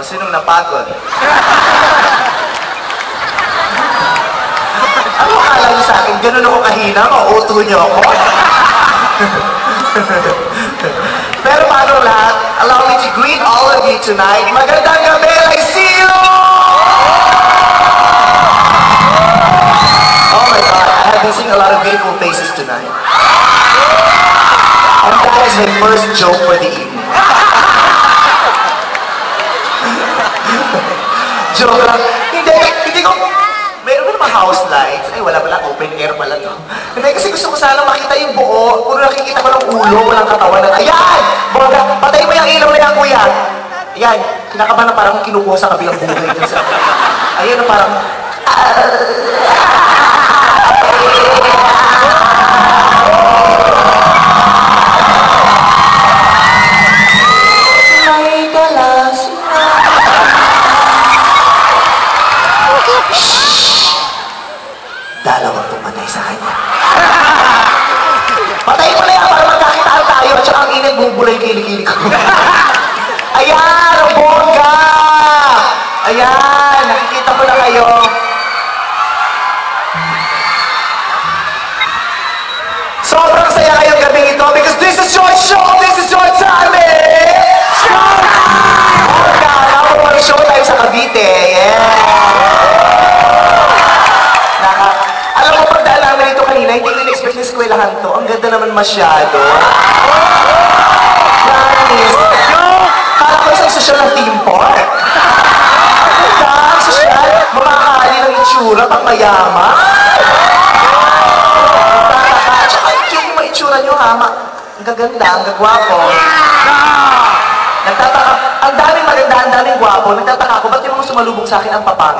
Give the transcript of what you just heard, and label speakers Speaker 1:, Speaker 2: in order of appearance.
Speaker 1: Sinong napagod? Ano akala niyo sa akin? Ganun ako kahina? Mauto niyo ako? Pero paano lahat, allow me to greet all of you tonight. Magandang gabi! I see you! Oh my God, I have been seeing a lot of beautiful faces tonight. And that is my first joke for the evening. Joke lang. Hindi ko... Mayroon ba naman house lights? Ay, wala pala. Open air pala to. Hindi, kasi gusto ko sana makita yung buo. Puro nakikita ko ng ulo, walang katawan. Ayan! Boga, patay mo yung ilaw na yan, kuya. Ayan, kinakabahan na parang kinukuha sa kabilang buhay. Ayan na parang... May galas. Dalawang pumatay sa kanya. Patayin mo na yan para magkakitaan tayo at saka ang inay bubulay kilikili ko. Ayan! Ang bongga! Ayan! Nakikita ko na kayo. Sobrang saya kayong gabing ito because this is your show! This is your time! Showtime! Bongga! Nakapag show tayo sa Cavite. Yeah! Alam mo, pagdaan namin ito kanina, hindi ko in-expect na eskwelahan to. Ang ganda naman masyado. Promise. Kala ko isang sosyal ng theme park. Ang sosyal, makakali ng itsura, pang mayaman. Tsaka yung mga itsura nyo, hama. Ang gaganda, ang gagwapo. Nagtataka, ang daming maganda, ang daming gwapo. Nagtataka ako, ba't yung mga sumalubog sa akin ang papangit?